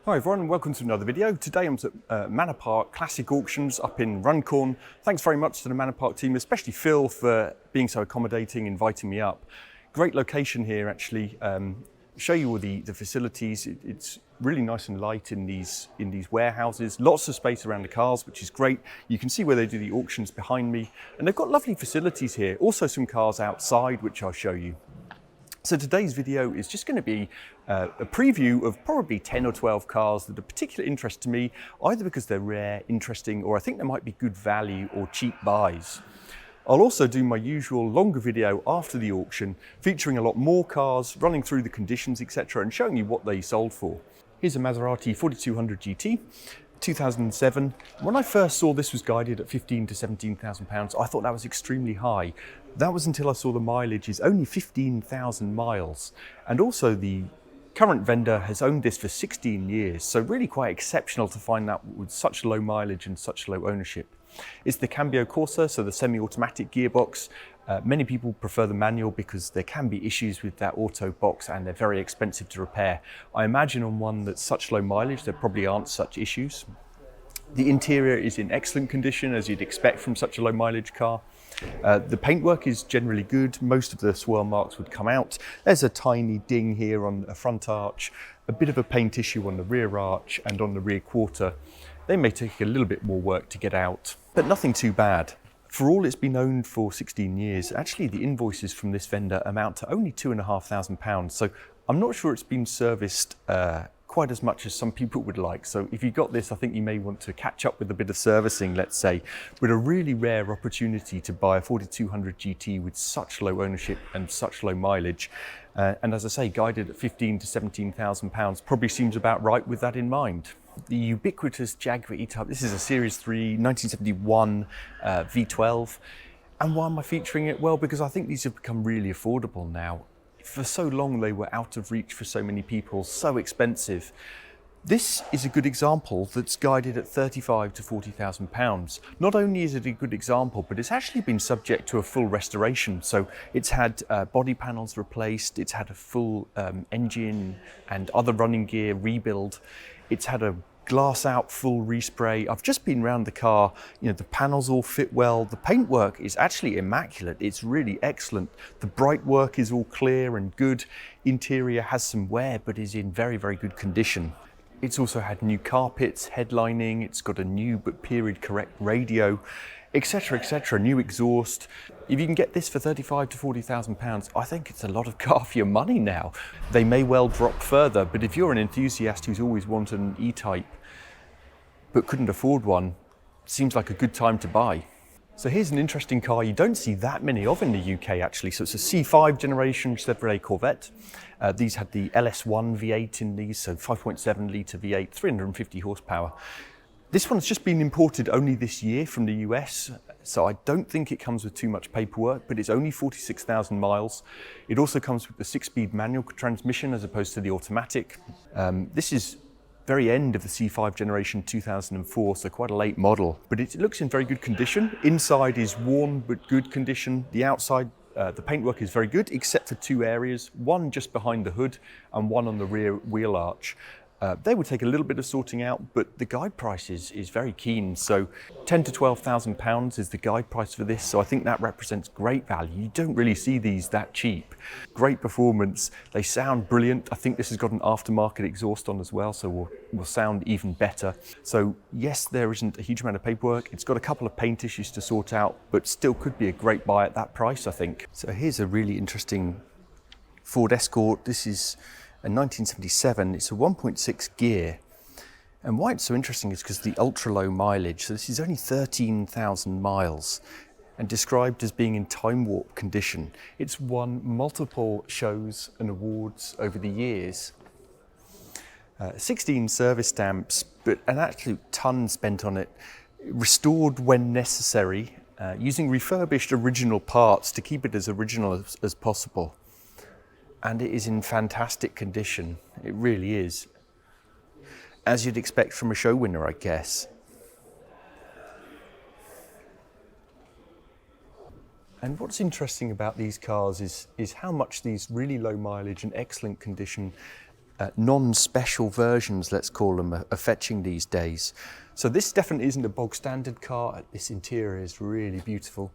Hi everyone and welcome to another video. Today I'm at Manor Park Classic Auctions up in Runcorn. Thanks very much to the Manor Park team, especially Phil for being so accommodating, inviting me up. Great location here actually. Show you all the facilities. It's really nice and light in these warehouses. Lots of space around the cars, which is great. You can see where they do the auctions behind me. And they've got lovely facilities here. Also some cars outside, which I'll show you. So today's video is just going to be a preview of probably 10 or 12 cars that are of particular interest to me, either because they're rare, interesting, or I think they might be good value or cheap buys. I'll also do my usual longer video after the auction, featuring a lot more cars, running through the conditions, etc., and showing you what they sold for. Here's a Maserati 4200 GT. 2007. When I first saw this was guided at £15,000 to £17,000, I thought that was extremely high. That was until I saw the mileage is only 15,000 miles. And also the current vendor has owned this for 16 years. So really quite exceptional to find that with such low mileage and such low ownership. It's the Cambio Corsa, so the semi-automatic gearbox. Many people prefer the manual because there can be issues with that auto box and they're very expensive to repair. I imagine on one that's such low mileage, there probably aren't such issues. The interior is in excellent condition, as you'd expect from such a low mileage car. The paintwork is generally good. Most of the swirl marks would come out. There's a tiny ding here on a front arch, a bit of a paint issue on the rear arch and on the rear quarter. They may take a little bit more work to get out, but nothing too bad. For all it's been owned for 16 years, actually the invoices from this vendor amount to only £2,500. So I'm not sure it's been serviced quite as much as some people would like. So if you got this, I think you may want to catch up with a bit of servicing, let's say, but a really rare opportunity to buy a 4200 GT with such low ownership and such low mileage. And as I say, guided at £15,000 to £17,000 probably seems about right with that in mind. The ubiquitous Jaguar E-Type, this is a Series 3 1971 V12. And why am I featuring it? Well, because I think these have become really affordable now. For so long they were out of reach for so many people, so expensive. This is a good example that's guided at £35,000 to £40,000. Not only is it a good example, but it's actually been subject to a full restoration. So it's had body panels replaced, it's had a full engine and other running gear rebuild. It's had a glass out full respray. I've just been around the car, the panels all fit well. The paintwork is actually immaculate. It's really excellent. The bright work is all clear and good. Interior has some wear, but is in very, very good condition. It's also had new carpets, headlining. It's got a new but period correct radio, etc., etc., new exhaust. If you can get this for £35,000 to £40,000, I think it's a lot of car for your money now. They may well drop further, but if you're an enthusiast who's always wanted an E-Type but couldn't afford one, seems like a good time to buy. So here's an interesting car you don't see that many of in the UK actually. So it's a C5 generation Chevrolet Corvette. These had the LS1 V8 in these, so 5.7 litre V8, 350 horsepower. This one's just been imported only this year from the US, so I don't think it comes with too much paperwork, but it's only 46,000 miles. It also comes with the 6-speed manual transmission as opposed to the automatic. This is very end of the C5 generation 2004, so quite a late model, but it looks in very good condition. Inside is worn but good condition. The outside, the paintwork is very good, except for two areas, one just behind the hood and one on the rear wheel arch. They would take a little bit of sorting out, but the guide price is very keen. So £10,000 to £12,000 is the guide price for this. So I think that represents great value. You don't really see these that cheap. Great performance. They sound brilliant. I think this has got an aftermarket exhaust on as well, so will sound even better. So yes, there isn't a huge amount of paperwork. It's got a couple of paint issues to sort out, but still could be a great buy at that price, I think. So here's a really interesting Ford Escort. This is a 1977, it's a 1.6 gear. And why it's so interesting is because the ultra low mileage. So this is only 13,000 miles and described as being in time warp condition. It's won multiple shows and awards over the years. 16 service stamps, but an absolute ton spent on it. Restored when necessary, using refurbished original parts to keep it as original as possible. And it is in fantastic condition. It really is. As you'd expect from a show winner, I guess. And what's interesting about these cars is how much these really low mileage and excellent condition non-special versions, let's call them, are fetching these days. So this definitely isn't a bog standard car. This interior is really beautiful.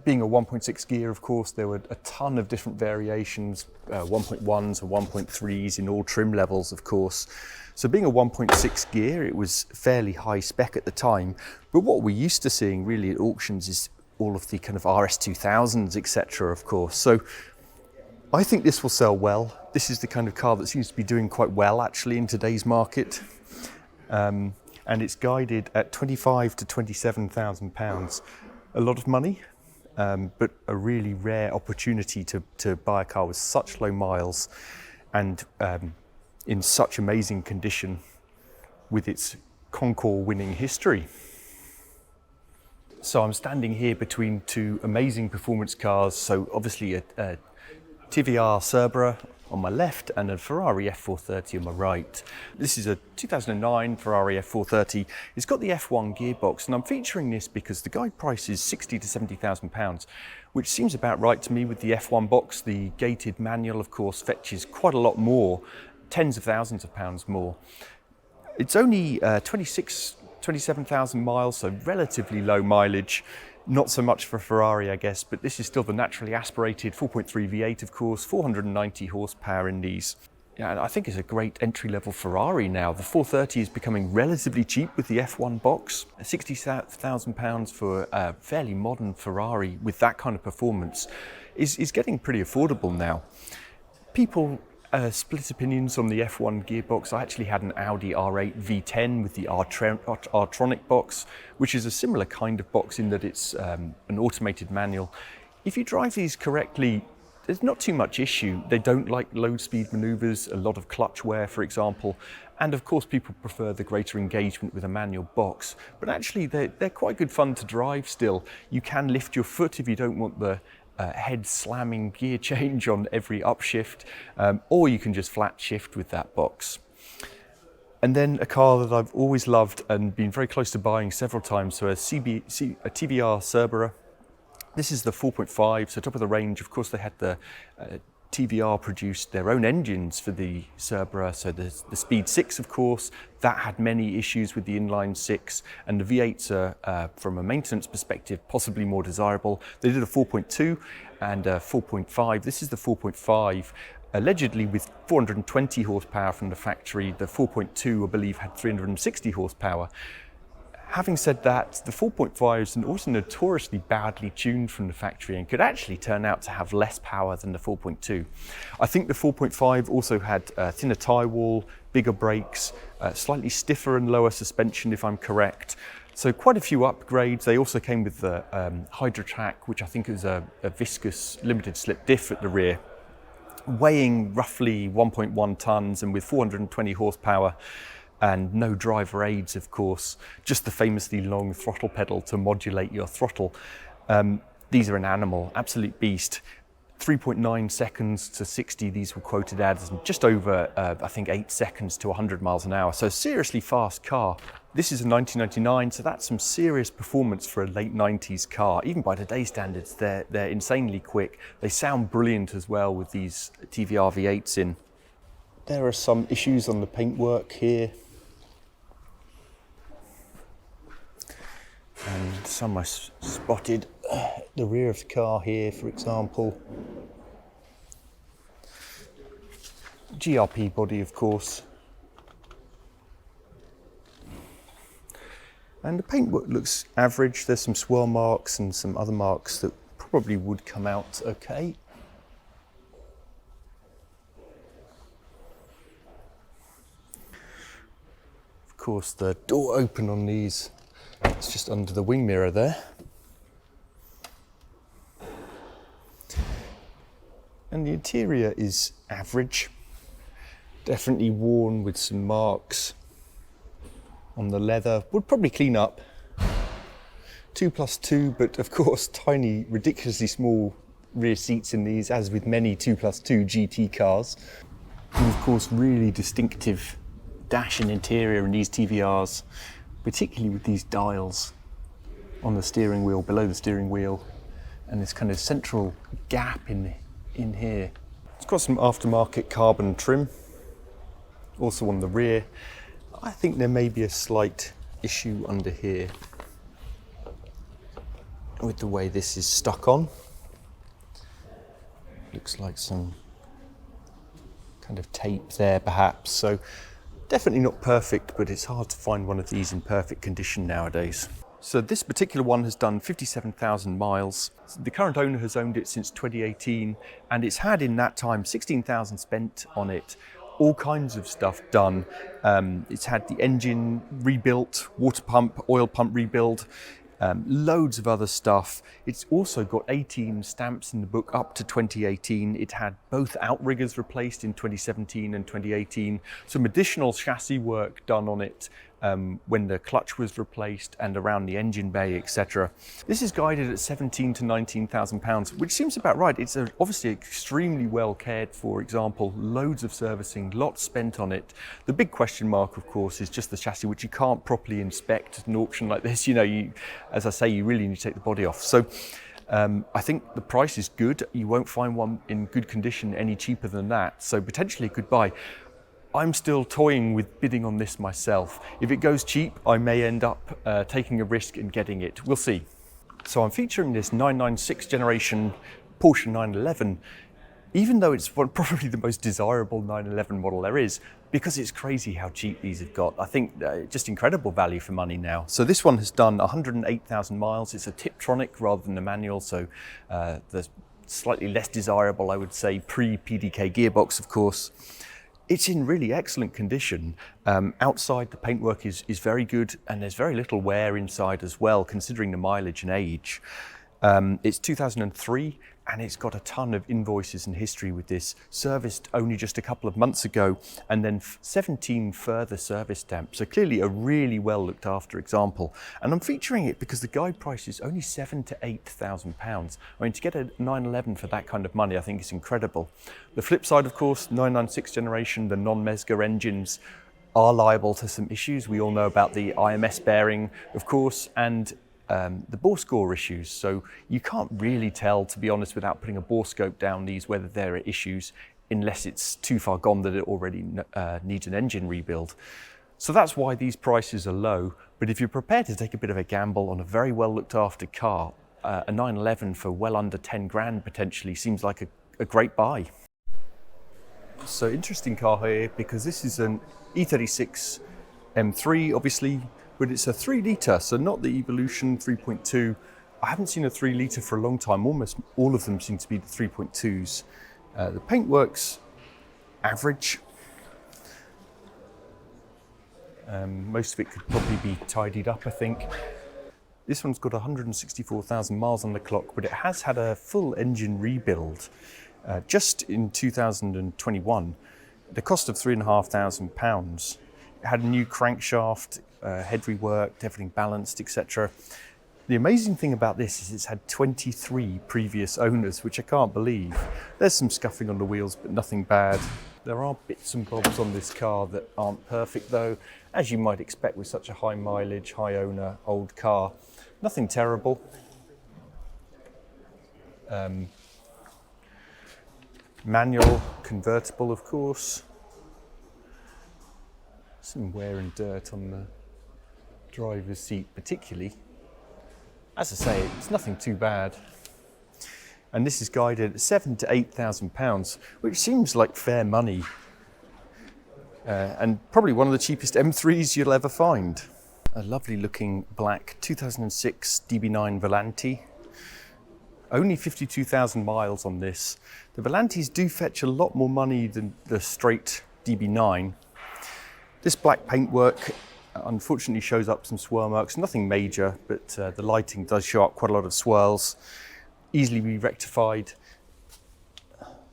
Being a 1.6 gear, of course, there were a ton of different variations, 1.1s and 1.3s in all trim levels, of course. So being a 1.6 gear, it was fairly high spec at the time. But what we're used to seeing really at auctions is all of the kind of RS2000s, etc., of course. So I think this will sell well. This is the kind of car that seems to be doing quite well, actually, in today's market. And it's guided at £25,000 to £27,000. A lot of money. But a really rare opportunity to buy a car with such low miles and in such amazing condition with its Concours winning history. So I'm standing here between two amazing performance cars. So obviously a TVR CERBERA on my left and a Ferrari F430 on my right. This is a 2009 Ferrari F430. It's got the F1 gearbox, and I'm featuring this because the guide price is £60,000 to £70,000, which seems about right to me with the F1 box. The gated manual, of course, fetches quite a lot more, tens of thousands of pounds more. It's only 27,000 miles, so relatively low mileage. Not so much for Ferrari, I guess, but this is still the naturally aspirated 4.3 V8, of course, 490 horsepower in these. Yeah, I think it's a great entry-level Ferrari now. The 430 is becoming relatively cheap with the F1 box. £60,000 for a fairly modern Ferrari with that kind of performance is getting pretty affordable now. People split opinions on the F1 gearbox. I actually had an Audi R8 V10 with the R-tronic box, which is a similar kind of box in that it's an automated manual. If you drive these correctly, there's not too much issue. They don't like low speed maneuvers, a lot of clutch wear, for example. And of course, people prefer the greater engagement with a manual box. But actually, they're quite good fun to drive still. You can lift your foot if you don't want the head slamming gear change on every upshift, or you can just flat shift with that box. And then a car that I've always loved and been very close to buying several times, so a TVR CERBERA. This is the 4.5, so top of the range. Of course, they had the TVR produced their own engines for the CERBERA, so the Speed 6, of course, that had many issues with the inline 6, and the V8s are, from a maintenance perspective, possibly more desirable. They did a 4.2 and a 4.5. This is the 4.5, allegedly with 420 horsepower from the factory. The 4.2, I believe, had 360 horsepower. Having said that, the 4.5 is also notoriously badly tuned from the factory and could actually turn out to have less power than the 4.2. I think the 4.5 also had thinner tyre wall, bigger brakes, slightly stiffer and lower suspension, if I'm correct. So quite a few upgrades. They also came with the HydroTrack, which I think is a viscous limited slip diff at the rear, weighing roughly 1.1 tonnes and with 420 horsepower. And no driver aids, of course, just the famously long throttle pedal to modulate your throttle. These are an animal, absolute beast. 3.9 seconds to 60, these were quoted as just over, I think, 8 seconds to 100 miles an hour. So seriously fast car. This is a 1999, so that's some serious performance for a late 90s car. Even by today's standards, they're insanely quick. They sound brilliant as well with these TVR V8s in. There are some issues on the paintwork here. And some I spotted the rear of the car here, for example. GRP body, of course. And the paintwork looks average. There's some swirl marks and some other marks that probably would come out okay. Of course, the door open on these, it's just under the wing mirror there. And the interior is average, definitely worn with some marks on the leather. Would probably clean up. 2+2, but of course tiny, ridiculously small rear seats in these, as with many 2+2 GT cars. And of course really distinctive dash and interior in these TVRs, particularly with these dials on the steering wheel, below the steering wheel, and this kind of central gap in here. It's got some aftermarket carbon trim, Also on the rear, I think there may be a slight issue under here with the way this is stuck on. Looks like some kind of tape there perhaps, so definitely not perfect, but it's hard to find one of these in perfect condition nowadays. So this particular one has done 57,000 miles. The current owner has owned it since 2018, and it's had in that time 16,000 spent on it, all kinds of stuff done. It's had the engine rebuilt, water pump, oil pump rebuild, loads of other stuff. It's also got 18 stamps in the book up to 2018. It had both outriggers replaced in 2017 and 2018. Some additional chassis work done on it when the clutch was replaced and around the engine bay, etc. This is guided at 17 to 19,000 pounds, which seems about right. It's obviously extremely well cared for. Example, loads of servicing, lots spent on it. The big question mark, of course, is just the chassis, which you can't properly inspect at an auction like this. You know, as I say, you really need to take the body off. So I think the price is good. You won't find one in good condition any cheaper than that. So potentially a good buy. I'm still toying with bidding on this myself. If it goes cheap, I may end up taking a risk and getting it. We'll see. So I'm featuring this 996 generation Porsche 911, even though it's probably the most desirable 911 model there is, because it's crazy how cheap these have got. I think just incredible value for money now. So this one has done 108,000 miles. It's a Tiptronic rather than a manual, so the slightly less desirable, I would say, pre-PDK gearbox, of course. It's in really excellent condition. Outside, the paintwork is very good, and there's very little wear inside as well, considering the mileage and age. It's 2003, and it's got a ton of invoices and history with this, serviced only just a couple of months ago, and then 17 further service stamps. So clearly a really well looked after example. And I'm featuring it because the guide price is only £7,000 to £8,000. I mean, to get a 911 for that kind of money, I think is incredible. The flip side, of course, 996 generation, the non-Mesger engines are liable to some issues. We all know about the IMS bearing, of course, and the bore score issues. So you can't really tell, to be honest, without putting a bore scope down these, whether there are issues, unless it's too far gone that it already needs an engine rebuild. So that's why these prices are low. But if you're prepared to take a bit of a gamble on a very well looked after car, a 911 for well under 10 grand potentially seems like a great buy. So interesting car here, because this is an E36 M3, obviously, but it's a 3 litre, so not the Evolution 3.2. I haven't seen a 3 litre for a long time. Almost all of them seem to be the 3.2s. The paintwork's average. Most of it could probably be tidied up, I think. This one's got 164,000 miles on the clock, but it has had a full engine rebuild just in 2021. The cost of £3,500. It had a new crankshaft, head reworked, everything balanced, etc. The amazing thing about this is it's had 23 previous owners, which I can't believe. There's some scuffing on the wheels, but nothing bad. There are bits and bobs on this car that aren't perfect though, as you might expect with such a high mileage, high owner, old car. Nothing terrible. Manual, convertible, of course. Some wear and dirt on the driver's seat particularly. As I say, it's nothing too bad. And this is guided at £7,000 to £8,000, which seems like fair money. And probably one of the cheapest M3s you'll ever find. A lovely looking black 2006 DB9 Volante. Only 52,000 miles on this. The Volantes do fetch a lot more money than the straight DB9. This black paintwork unfortunately shows up some swirl marks, nothing major, but the lighting does show up quite a lot of swirls. Easily be rectified.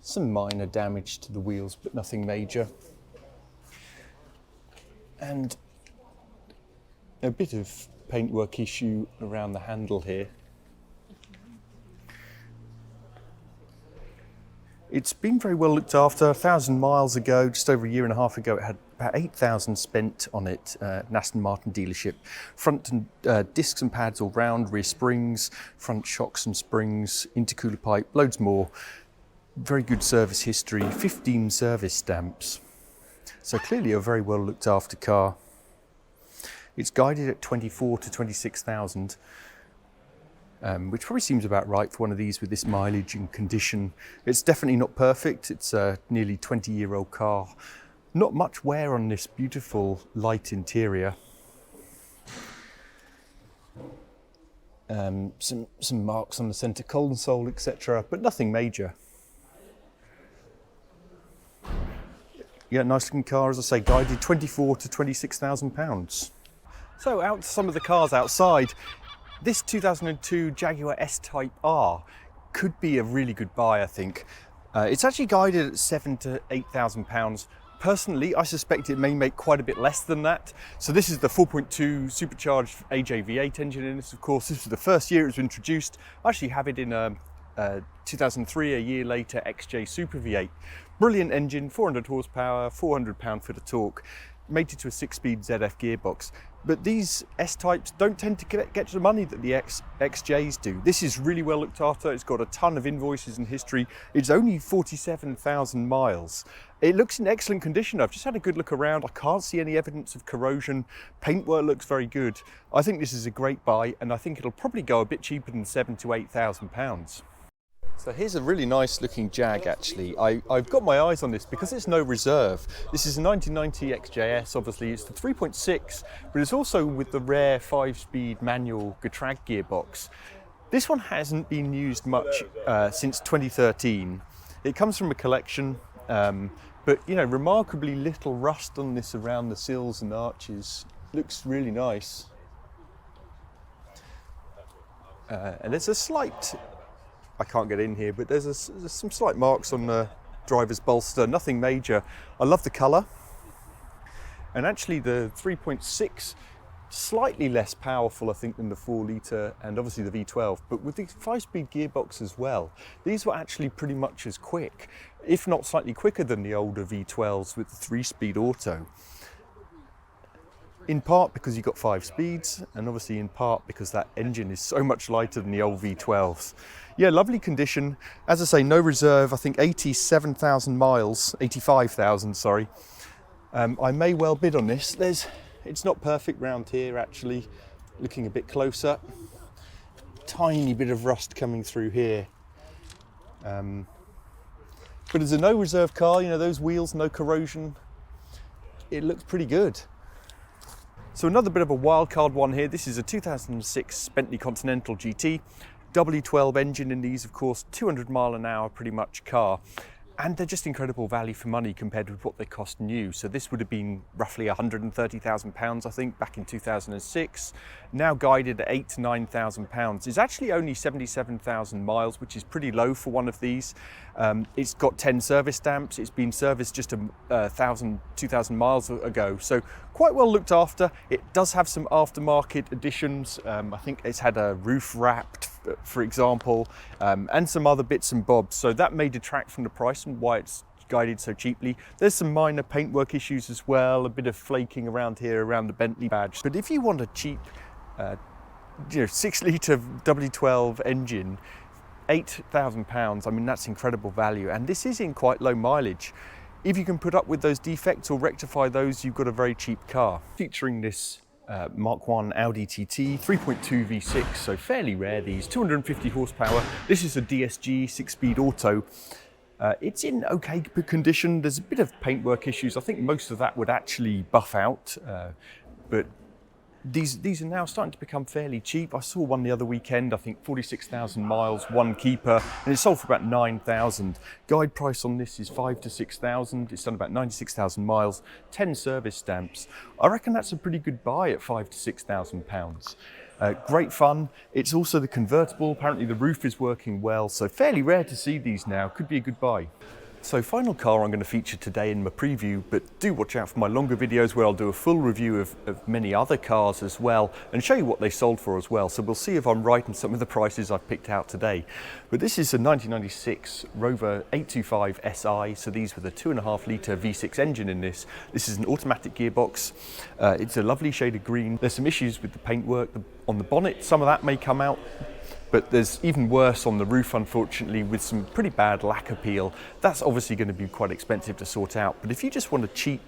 Some minor damage to the wheels, but nothing major. And a bit of paintwork issue around the handle here. It's been very well looked after. 1,000 miles ago, just over a year and a half ago, it had about 8,000 spent on it at an Aston Martin dealership. Front and discs and pads all round, rear springs, front shocks and springs, intercooler pipe, loads more. Very good service history, 15 service stamps. So clearly a very well looked after car. It's guided at 24 to 26,000, which probably seems about right for one of these with this mileage and condition. It's definitely not perfect. It's a nearly 20-year-old car. Not much wear on this beautiful light interior. Some marks on the centre console, etc., but nothing major. Yeah, nice looking car, as I say, guided 24 to 26,000 pounds. So out to some of the cars outside. This 2002 Jaguar S-Type R could be a really good buy, I think. It's actually guided at 7,000 to 8,000 pounds. Personally, I suspect it may make quite a bit less than that. So this is the 4.2 supercharged AJ V8 engine in this, of course. This was the first year it was introduced. I actually have it in 2003, a year later, XJ Super V8. Brilliant engine, 400 horsepower, 400 pound-foot of torque, mated to a 6-speed ZF gearbox. But these S-Types don't tend to get to the money that the XJs do. This is really well looked after. It's got a ton of invoices and history. It's only 47,000 miles. It looks in excellent condition. I've just had a good look around. I can't see any evidence of corrosion. Paintwork looks very good. I think this is a great buy, and I think it'll probably go a bit cheaper than 7,000 to 8,000 pounds. So here's a really nice looking Jag actually. I've got my eyes on this because it's no reserve. This is a 1990 XJS, obviously it's the 3.6, but it's also with the rare 5-speed manual Getrag gearbox. This one hasn't been used much since 2013. It comes from a collection, but you know, remarkably little rust on this around the sills and arches. Looks really nice. And there's a slight, I can't get in here, but there's some slight marks on the driver's bolster, nothing major. I love the colour. And actually the 3.6, slightly less powerful I think than the 4 litre and obviously the V12, but with the 5-speed gearbox as well, these were actually pretty much as quick, if not slightly quicker than the older V12s with the 3-speed auto. In part because you got 5 speeds, and obviously in part because that engine is so much lighter than the old V12s. Yeah, lovely condition. As I say, no reserve. I think 87,000 miles, 85,000, sorry. I may well bid on this. It's not perfect round here, actually. Looking a bit closer. Tiny bit of rust coming through here. But as a no reserve car, you know, those wheels, no corrosion, it looks pretty good. So another bit of a wildcard one here. This is a 2006 Bentley Continental GT. W12 engine in these, of course, 200 mile an hour pretty much car. And they're just incredible value for money compared with what they cost new. So this would have been roughly £130,000, I think, back in 2006. Now guided at 8,000 to 9,000 pounds. It's actually only 77,000 miles, which is pretty low for one of these. It's got 10 service stamps. It's been serviced just 2,000 miles ago. So quite well looked after. It does have some aftermarket additions. I think it's had a roof wrapped, for example, and some other bits and bobs. So that may detract from the price and why it's guided so cheaply. There's some minor paintwork issues as well, a bit of flaking around here around the Bentley badge. But if you want a cheap 6 litre W12 engine, £8,000, I mean, that's incredible value. And this is in quite low mileage. If you can put up with those defects or rectify those, you've got a very cheap car. Featuring this Mark 1 Audi TT, 3.2 V6, so fairly rare these, 250 horsepower. This is a DSG 6-speed auto. It's in okay condition. There's a bit of paintwork issues. I think most of that would actually buff out, but these are now starting to become fairly cheap. I saw one the other weekend, I think 46,000 miles, one keeper, and it sold for about 9,000. Guide price on this is 5,000 to 6,000. It's done about 96,000 miles, 10 service stamps. I reckon that's a pretty good buy at 5,000 to 6,000 pounds. Great fun. It's also the convertible. Apparently the roof is working well, so fairly rare to see these now. Could be a good buy. So final car I'm going to feature today in my preview, but do watch out for my longer videos where I'll do a full review of many other cars as well and show you what they sold for as well. So we'll see if I'm right in some of the prices I've picked out today. But this is a 1996 Rover 825 SI, so these with a 2.5 litre V6 engine in this. This is an automatic gearbox. It's a lovely shade of green. There's some issues with the paintwork on the bonnet. Some of that may come out, But there's even worse on the roof, unfortunately, with some pretty bad lacquer peel. That's obviously going to be quite expensive to sort out. But if you just want a cheap,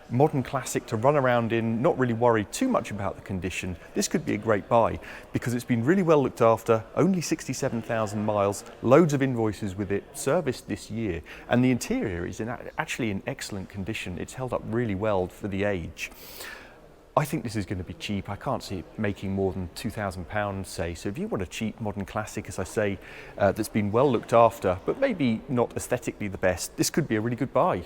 modern classic to run around in, not really worry too much about the condition, this could be a great buy because it's been really well looked after, only 67,000 miles, loads of invoices with it, serviced this year, and the interior is actually in excellent condition. It's held up really well for the age. I think this is going to be cheap. I can't see it making more than £2,000, say. So if you want a cheap modern classic, as I say, that's been well looked after, but maybe not aesthetically the best, this could be a really good buy.